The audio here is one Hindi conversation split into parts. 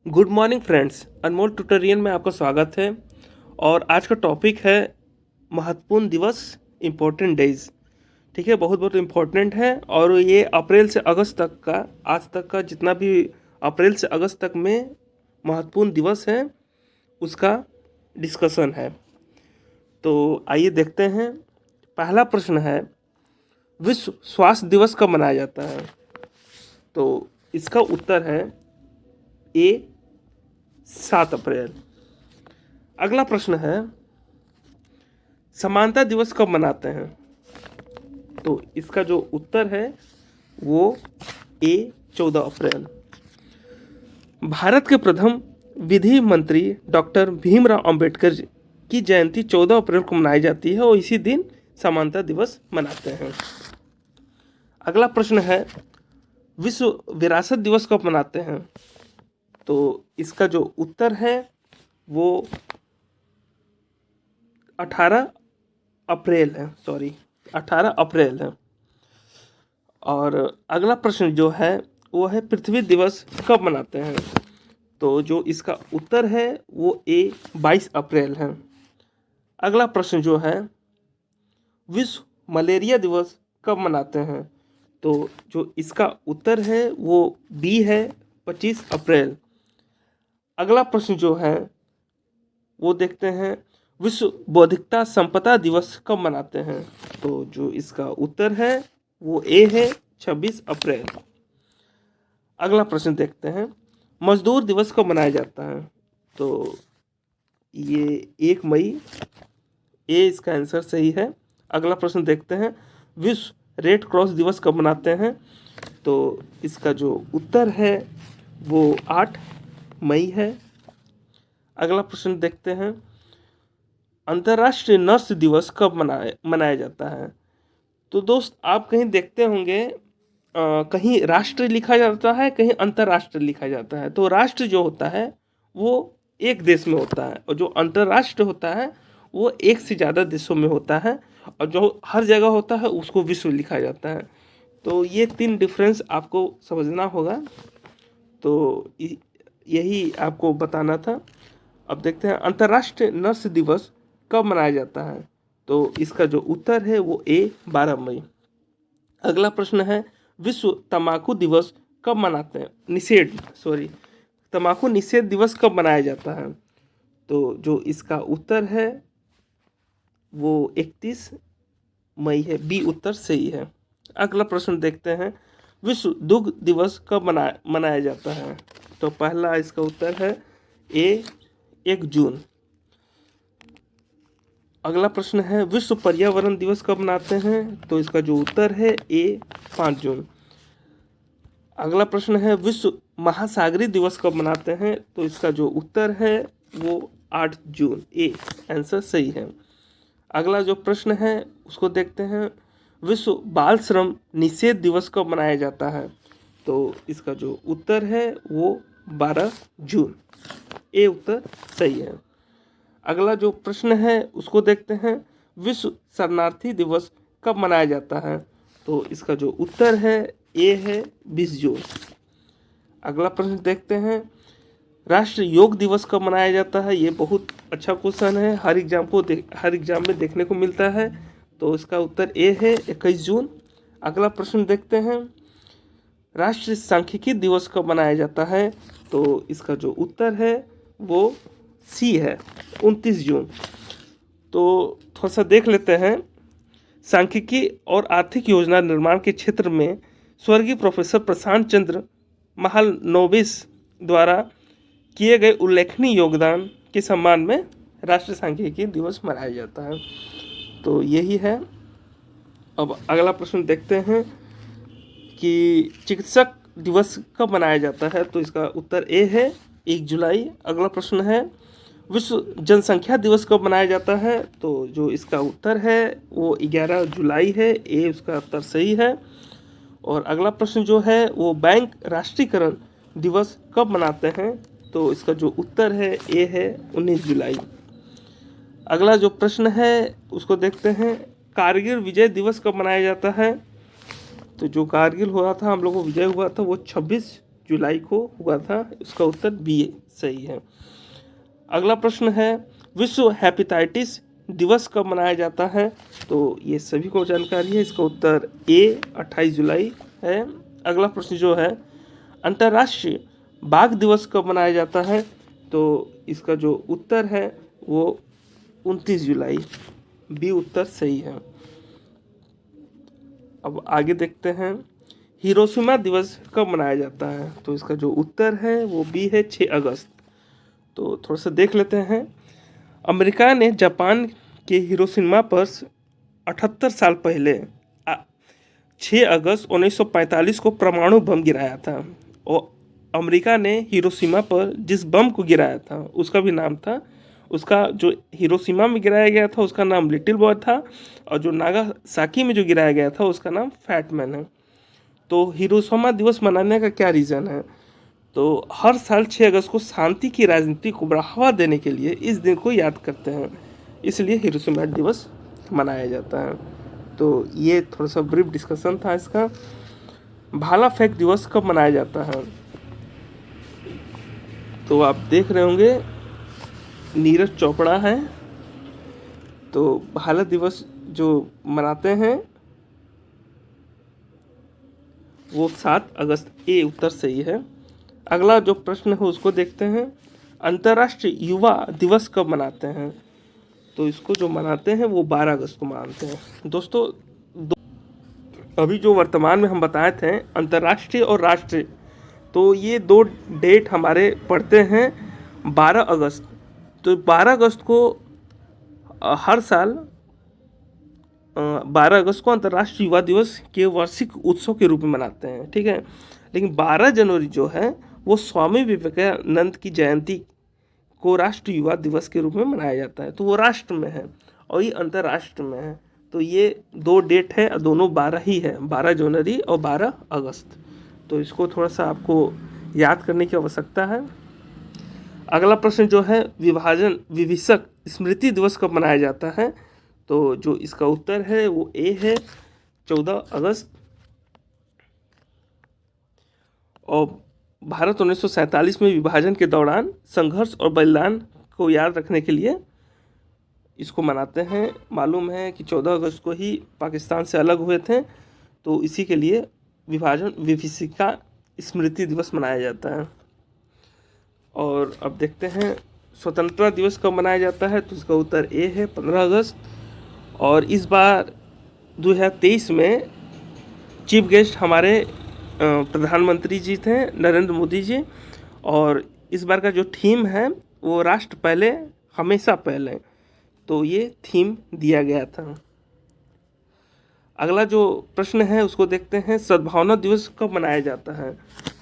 गुड मॉर्निंग फ्रेंड्स, अनमोल ट्यूटोरियल में आपका स्वागत है। और आज का टॉपिक है महत्वपूर्ण दिवस, इम्पोर्टेंट डेज। ठीक है, बहुत बहुत इम्पोर्टेंट है। और ये अप्रैल से अगस्त तक का, आज तक का जितना भी अप्रैल से अगस्त तक में महत्वपूर्ण दिवस है उसका डिस्कशन है। तो आइए देखते हैं। पहला प्रश्न है, विश्व स्वास्थ्य दिवस कब मनाया जाता है? तो इसका उत्तर है ए, 7 अप्रैल। अगला प्रश्न है, समानता दिवस कब मनाते हैं? तो इसका जो उत्तर है वो ए, 14 अप्रैल। भारत के प्रथम विधि मंत्री डॉक्टर भीमराव अंबेडकर की जयंती 14 अप्रैल को मनाई जाती है और इसी दिन समानता दिवस मनाते हैं। अगला प्रश्न है, विश्व विरासत दिवस कब मनाते हैं? तो इसका जो उत्तर है वो 18 अप्रैल है। 18 अप्रैल है। और अगला प्रश्न जो है वो है, पृथ्वी दिवस कब मनाते हैं? तो जो इसका उत्तर है वो ए, 22 अप्रैल है। अगला प्रश्न जो है, विश्व मलेरिया दिवस कब मनाते हैं? तो जो इसका उत्तर है वो बी है, 25 अप्रैल। अगला प्रश्न जो है वो देखते हैं, विश्व बौद्धिकता संपदा दिवस कब मनाते हैं? तो जो इसका उत्तर है वो ए है, 26 अप्रैल। अगला प्रश्न देखते हैं, मजदूर दिवस कब मनाया जाता है? तो ये 1 मई, ए इसका आंसर सही है। अगला प्रश्न देखते हैं, विश्व रेड क्रॉस दिवस कब मनाते हैं? तो इसका जो उत्तर है वो 8 मई है। अगला प्रश्न देखते हैं, अंतर्राष्ट्रीय नर्स दिवस कब मनाया जाता है? तो दोस्त, आप कहीं देखते होंगे कहीं राष्ट्र लिखा जाता है, कहीं अंतर्राष्ट्रीय लिखा जाता है। तो राष्ट्र जो होता है वो एक देश में होता है और जो अंतर्राष्ट्र होता है वो एक से ज़्यादा देशों में होता है, और जो हर जगह होता है उसको विश्व लिखा जाता है। तो ये 3 डिफरेंस आपको समझना होगा। तो यही आपको बताना था। अब देखते हैं, अंतर्राष्ट्रीय नर्स दिवस कब मनाया जाता है? तो इसका जो उत्तर है वो ए, 12 मई। अगला प्रश्न है, विश्व तंबाकू दिवस कब मनाते हैं? तंबाकू निषेध दिवस कब मनाया जाता है? तो जो इसका उत्तर है वो 31 मई है। बी उत्तर सही है। अगला प्रश्न देखते हैं, विश्व दुग्ध दिवस कब मनाया जाता है? तो पहला इसका उत्तर है ए, 1 जून। अगला प्रश्न है, विश्व पर्यावरण दिवस कब मनाते हैं? तो इसका जो उत्तर है ए, 5 जून। अगला प्रश्न है, विश्व महासागरीय दिवस कब मनाते हैं? तो इसका जो उत्तर है वो 8 जून। ए आंसर सही है। अगला जो प्रश्न है उसको देखते हैं, विश्व बाल श्रम निषेध दिवस कब मनाया जाता है? तो इसका जो उत्तर है वो 12 जून। ए उत्तर सही है। अगला जो प्रश्न है उसको देखते हैं, विश्व शरणार्थी दिवस कब मनाया जाता है? तो इसका जो उत्तर है ए है, 20 जून। अगला प्रश्न देखते हैं, राष्ट्रीय योग दिवस कब मनाया जाता है? ये बहुत अच्छा क्वेश्चन है, हर एग्जाम में देखने को मिलता है। तो इसका उत्तर ए है, 21 जून। अगला प्रश्न देखते हैं, राष्ट्रीय सांख्यिकी दिवस कब मनाया जाता है? तो इसका जो उत्तर है वो सी है, 29 जून। तो थोड़ा सा देख लेते हैं, सांख्यिकी और आर्थिक योजना निर्माण के क्षेत्र में स्वर्गीय प्रोफेसर प्रशांत चंद्र महालनोबिस द्वारा किए गए उल्लेखनीय योगदान के सम्मान में राष्ट्रीय सांख्यिकी दिवस मनाया जाता है। तो यही है। अब अगला प्रश्न देखते हैं कि चिकित्सक दिवस कब मनाया जाता है? तो इसका उत्तर ए है, 1 जुलाई। अगला प्रश्न है, विश्व जनसंख्या दिवस कब मनाया जाता है? तो जो इसका उत्तर है वो 11 जुलाई है। ए उसका उत्तर सही है। और अगला प्रश्न जो है वो बैंक राष्ट्रीयकरण दिवस कब मनाते हैं? तो इसका जो उत्तर है ए है, 19 जुलाई। अगला जो प्रश्न है उसको देखते हैं, कारगिल विजय दिवस कब मनाया जाता है? तो जो कारगिल हुआ था, हम लोगों को विजय हुआ था, वो 26 जुलाई को हुआ था। इसका उत्तर बी सही है। अगला प्रश्न है विश्व हेपेटाइटिस दिवस कब मनाया जाता है? तो ये सभी को जानकारी है। इसका उत्तर ए 28 जुलाई है। अगला प्रश्न जो है अंतर्राष्ट्रीय बाघ दिवस कब मनाया जाता है? तो इसका जो उत्तर है वो 29 जुलाई, बी उत्तर सही है। अब आगे देखते हैं हिरोशिमा दिवस कब मनाया जाता है? तो इसका जो उत्तर है वो बी है 6 अगस्त। तो थोड़ा सा देख लेते हैं। अमेरिका ने जापान के हिरोशिमा पर 78 साल पहले 6 अगस्त 1945 को परमाणु बम गिराया था। और अमेरिका ने हिरोशिमा पर जिस बम को गिराया था उसका भी नाम था, उसका जो हिरोशिमा में गिराया गया था उसका नाम लिटिल बॉय था, और जो नागासाकी में जो गिराया गया था उसका नाम फैट मैन है। तो हिरोशिमा दिवस मनाने का क्या रीज़न है? तो हर साल 6 अगस्त को शांति की राजनीति को बढ़ावा देने के लिए इस दिन को याद करते हैं, इसलिए हिरोशिमा दिवस मनाया जाता है। तो ये थोड़ा सा ब्रीफ डिस्कशन था इसका। भाला फेंक दिवस कब मनाया जाता है? तो आप देख रहे होंगे नीरज चोपड़ा है। तो भाला दिवस जो मनाते हैं वो 7 अगस्त, ए उत्तर सही है। अगला जो प्रश्न है उसको देखते हैं। अंतर्राष्ट्रीय युवा दिवस कब मनाते हैं? तो इसको जो मनाते हैं वो 12 अगस्त को मनाते हैं। दोस्तों अभी जो वर्तमान में हम बताए थे अंतर्राष्ट्रीय और राष्ट्रीय, तो ये 2 डेट हमारे पड़ते हैं 12 अगस्त। तो 12 अगस्त को हर साल 12 अगस्त को अंतर्राष्ट्रीय युवा दिवस के वार्षिक उत्सव के रूप में मनाते हैं, ठीक है। लेकिन 12 जनवरी जो है वो स्वामी विवेकानंद की जयंती को राष्ट्रीय युवा दिवस के रूप में मनाया जाता है। तो वो राष्ट्र में है और ये अंतर्राष्ट्रीय में है। तो ये 2 डेट है, दोनों 12 ही है, 12 जनवरी और 12 अगस्त। तो इसको थोड़ा सा आपको याद करने की आवश्यकता है। अगला प्रश्न जो है विभाजन विभीषक स्मृति दिवस कब मनाया जाता है? तो जो इसका उत्तर है वो ए है 14 अगस्त। और भारत 1947 में विभाजन के दौरान संघर्ष और बलिदान को याद रखने के लिए इसको मनाते हैं। मालूम है कि 14 अगस्त को ही पाकिस्तान से अलग हुए थे, तो इसी के लिए विभाजन विभीषिका स्मृति दिवस मनाया जाता है। और अब देखते हैं स्वतंत्रता दिवस कब मनाया जाता है? तो इसका उत्तर ए है 15 अगस्त। और इस बार 2023 में चीफ गेस्ट हमारे प्रधानमंत्री जी थे नरेंद्र मोदी जी, और इस बार का जो थीम है वो राष्ट्र पहले हमेशा पहले, तो ये थीम दिया गया था। अगला जो प्रश्न है उसको देखते हैं सद्भावना दिवस कब मनाया जाता है?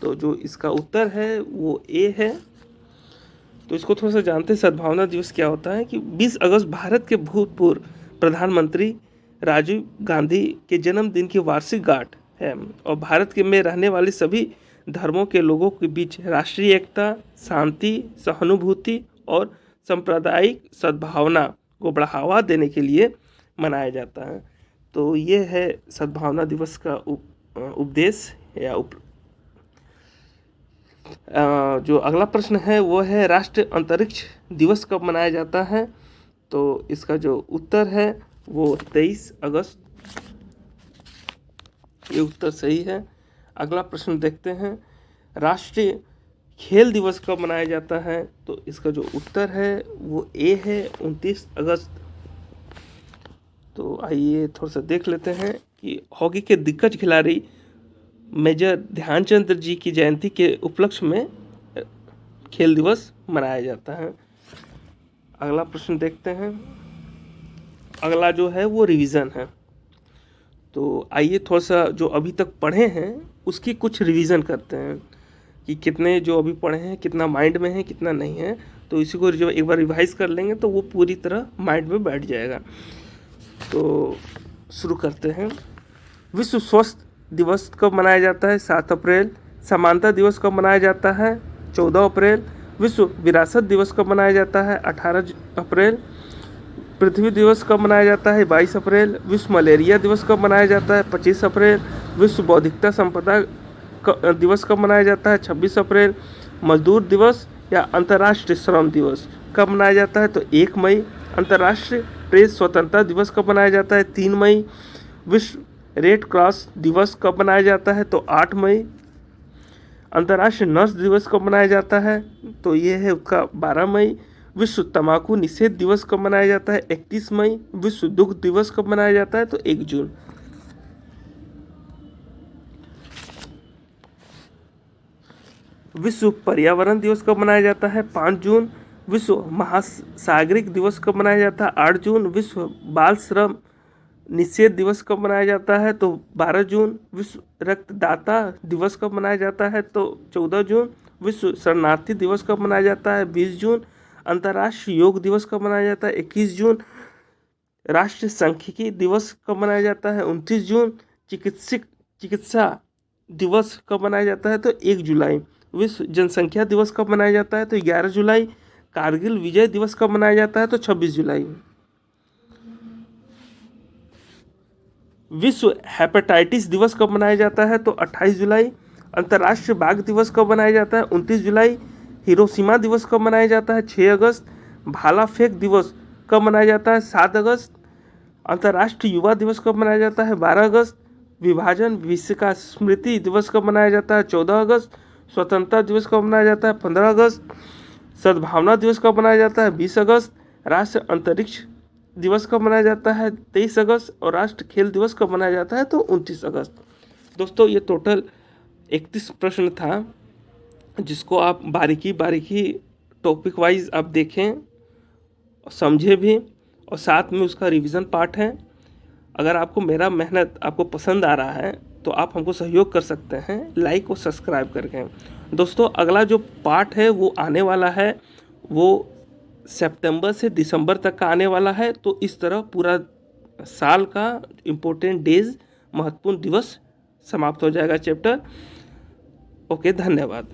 तो जो इसका उत्तर है वो ए है। तो इसको थोड़ा सा जानते हैं सद्भावना दिवस क्या होता है। कि 20 अगस्त भारत के भूतपूर्व प्रधानमंत्री राजीव गांधी के जन्मदिन की वार्षिक गांठ है, और भारत के में रहने वाले सभी धर्मों के लोगों के बीच राष्ट्रीय एकता, शांति, सहानुभूति और सांप्रदायिक सद्भावना को बढ़ावा देने के लिए मनाया जाता है। तो ये है सद्भावना दिवस का उपदेश या जो अगला प्रश्न है वो है राष्ट्रीय अंतरिक्ष दिवस कब मनाया जाता है? तो इसका जो उत्तर है वो 23 अगस्त, ये उत्तर सही है। अगला प्रश्न देखते हैं राष्ट्रीय खेल दिवस कब मनाया जाता है? तो इसका जो उत्तर है वो ए है 29 अगस्त। तो आइए थोड़ा सा देख लेते हैं कि हॉकी के दिग्गज खिलाड़ी मेजर ध्यानचंद जी की जयंती के उपलक्ष्य में खेल दिवस मनाया जाता है। अगला प्रश्न देखते हैं। अगला जो है वो रिवीजन है। तो आइए थोड़ा सा जो अभी तक पढ़े हैं उसकी कुछ रिवीजन करते हैं कि कितने जो अभी पढ़े हैं कितना माइंड में है कितना नहीं है। तो इसी को जो एक बार रिवाइज कर लेंगे तो वो पूरी तरह माइंड में बैठ जाएगा। तो शुरू करते हैं। विश्व स्वास्थ्य दिवस कब मनाया जाता है? 7 अप्रैल। समानता दिवस कब मनाया जाता है? 14 अप्रैल। विश्व विरासत दिवस कब मनाया जाता है? 18 अप्रैल। पृथ्वी दिवस कब मनाया जाता है? 22 अप्रैल। विश्व मलेरिया दिवस कब मनाया जाता है? 25 अप्रैल। विश्व बौद्धिकता संपदा दिवस कब मनाया जाता है? 26 अप्रैल। मजदूर दिवस या अंतर्राष्ट्रीय श्रम दिवस कब मनाया जाता है? तो 1 मई। अंतर्राष्ट्रीय प्रेस स्वतंत्रता दिवस कब मनाया जाता है? 3 मई। विश्व रेड क्रॉस दिवस कब मनाया जाता है? तो 8 मई। अंतर्राष्ट्रीय नर्स दिवस कब मनाया जाता है? तो ये है उसका 12 मई। विश्व तंबाकू निषेध दिवस कब मनाया जाता है? 31 मई। विश्व दुग्ध दिवस कब मनाया जाता है? तो 1 जून। विश्व पर्यावरण दिवस कब मनाया जाता है? 5 जून। विश्व महासागरिक दिवस कब मनाया जाता है? 8 जून। विश्व बाल श्रम निषेध दिवस कब मनाया जाता है? तो 12 जून। विश्व रक्तदाता दिवस कब मनाया जाता है? तो 14 जून। विश्व शरणार्थी दिवस कब मनाया जाता है? 20 जून। अंतर्राष्ट्रीय योग दिवस कब मनाया जाता है? 21 जून। राष्ट्रीय सांख्यिकी दिवस कब मनाया जाता है? 29 जून। चिकित्सा दिवस कब मनाया जाता है? तो 1 जुलाई। विश्व जनसंख्या दिवस कब मनाया जाता है? तो 11 जुलाई। कारगिल विजय दिवस कब मनाया जाता है? तो 26 जुलाई। विश्व हेपेटाइटिस दिवस कब मनाया जाता है? तो 28 जुलाई। अंतर्राष्ट्रीय बाघ दिवस कब मनाया जाता है? 29 जुलाई। हिरोशिमा दिवस कब मनाया जाता है? 6 अगस्त। भाला फेंक दिवस कब मनाया जाता है? 7 अगस्त। अंतर्राष्ट्रीय युवा दिवस कब मनाया जाता है? 12 अगस्त। विभाजन विभीषिका स्मृति दिवस कब मनाया जाता है? 14 अगस्त। स्वतंत्रता दिवस कब मनाया जाता है? 15 अगस्त। सद्भावना दिवस कब मनाया जाता है? 20 अगस्त। राष्ट्रीय अंतरिक्ष दिवस कब मनाया जाता है? 23 अगस्त। और राष्ट्रीय खेल दिवस कब मनाया जाता है? तो 29 अगस्त। दोस्तों ये टोटल 31 प्रश्न था, जिसको आप बारीकी टॉपिक वाइज आप देखें, समझे भी, और साथ में उसका रिवीजन पार्ट है। अगर आपको मेरा मेहनत आपको पसंद आ रहा है तो आप हमको सहयोग कर सकते हैं लाइक और सब्सक्राइब करके। दोस्तों अगला जो पार्ट है वो आने वाला है, वो सितंबर से दिसंबर तक का आने वाला है। तो इस तरह पूरा साल का इम्पोर्टेंट डेज, महत्वपूर्ण दिवस समाप्त हो जाएगा चैप्टर। ओके, धन्यवाद।